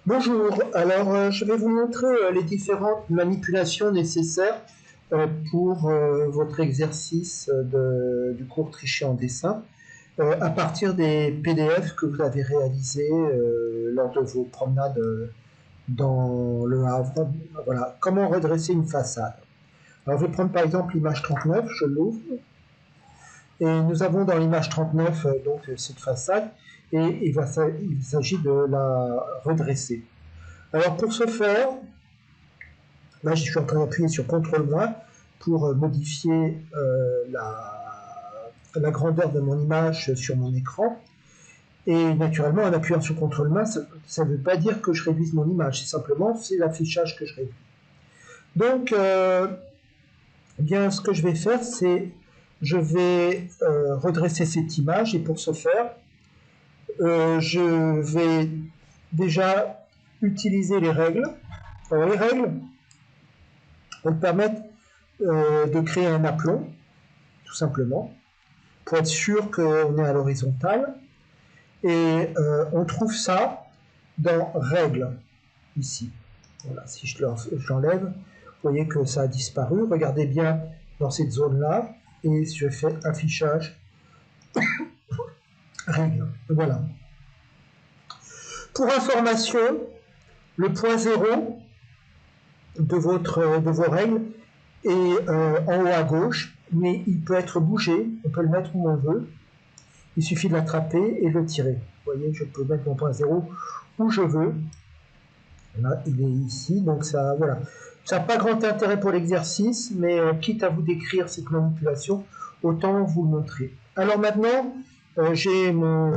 Bonjour, alors je vais vous montrer les différentes manipulations nécessaires pour votre exercice du cours Tricher en dessin à partir des PDF que vous avez réalisés lors de vos promenades dans le Havre. Voilà, comment redresser une façade. Alors je vais prendre par exemple l'image 39, je l'ouvre, et nous avons dans l'image 39 donc cette façade, et il s'agit de la redresser. Alors pour ce faire, là je suis en train d'appuyer sur CTRL- pour modifier la grandeur de mon image sur mon écran. Et naturellement, en appuyant sur CTRL-, ça ne veut pas dire que je réduise mon image, c'est simplement l'affichage que je réduis. Donc, bien, ce que je vais faire, c'est je vais redresser cette image, et pour ce faire, je vais déjà utiliser les règles. Alors, les règles vont me permettre de créer un aplomb, tout simplement, pour être sûr qu'on est à l'horizontale. Et on trouve ça dans Règles, ici. Voilà, si je l'enlève, vous voyez que ça a disparu. Regardez bien dans cette zone-là, et je fais Affichage, Règles. Voilà. Pour information, le point 0 de vos règles est en haut à gauche, mais il peut être bougé, on peut le mettre où on veut. Il suffit de l'attraper et de le tirer. Vous voyez, je peux mettre mon point 0 où je veux. Là, il est ici, donc ça, voilà. Ça n'a pas grand intérêt pour l'exercice, mais quitte à vous décrire cette manipulation, autant vous le montrer. Alors maintenant, j'ai mon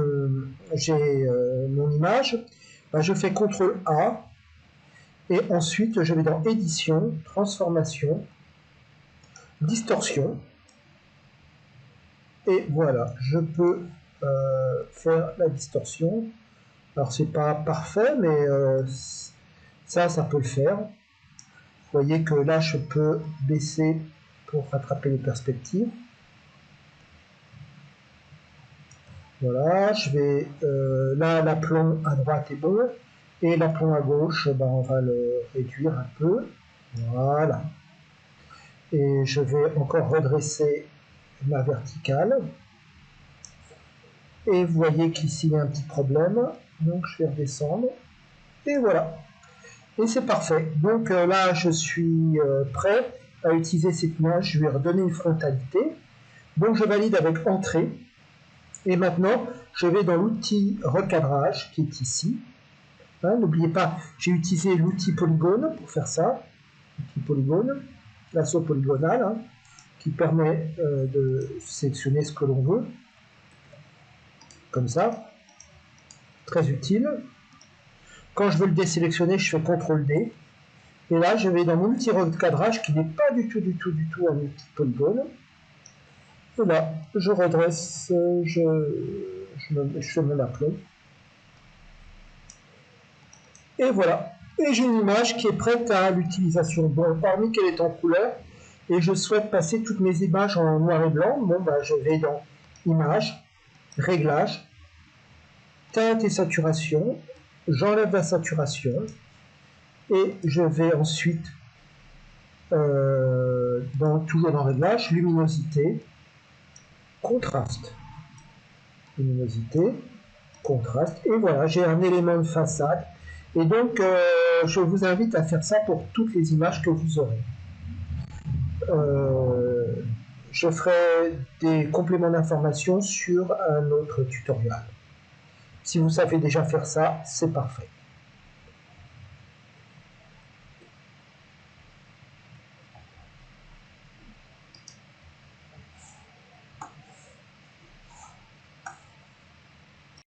image. Ben, je fais CTRL-A, et ensuite je vais dans Édition, Transformation, Distorsion, et voilà, je peux faire la distorsion. Alors c'est pas parfait, mais ça peut le faire. Vous voyez que là je peux baisser pour rattraper les perspectives. Voilà, je vais là l'aplomb à droite est bon, et l'aplomb à gauche, ben, on va le réduire un peu. Voilà. Et je vais encore redresser ma verticale. Et vous voyez qu'ici il y a un petit problème, donc je vais redescendre. Et voilà. Et c'est parfait. Donc là, je suis prêt à utiliser cette image. Je vais redonner une frontalité. Donc je valide avec Entrée. Et maintenant, je vais dans l'outil Recadrage, qui est ici. Hein, n'oubliez pas, j'ai utilisé l'outil Polygone pour faire ça. L'outil Polygone, l'assaut polygonal, hein, qui permet de sélectionner ce que l'on veut. Comme ça. Très utile. Quand je veux le désélectionner, je fais CTRL-D. Et là, je vais dans mon outil recadrage qui n'est pas du tout un outil polygone. Et là, je redresse, je fais mon aplomb. Et voilà. Et j'ai une image qui est prête à l'utilisation. Bon, parmi qu'elle est en couleur, et je souhaite passer toutes mes images en noir et blanc. Bon, bah, je vais dans Images, Réglages, Teinte et Saturation. J'enlève la saturation. Et je vais ensuite, toujours dans Réglages, Luminosité, Contraste. Luminosité, contraste. Et voilà, j'ai un élément de façade. Et donc, je vous invite à faire ça pour toutes les images que vous aurez. Je ferai des compléments d'information sur un autre tutoriel. Si vous savez déjà faire ça, c'est parfait.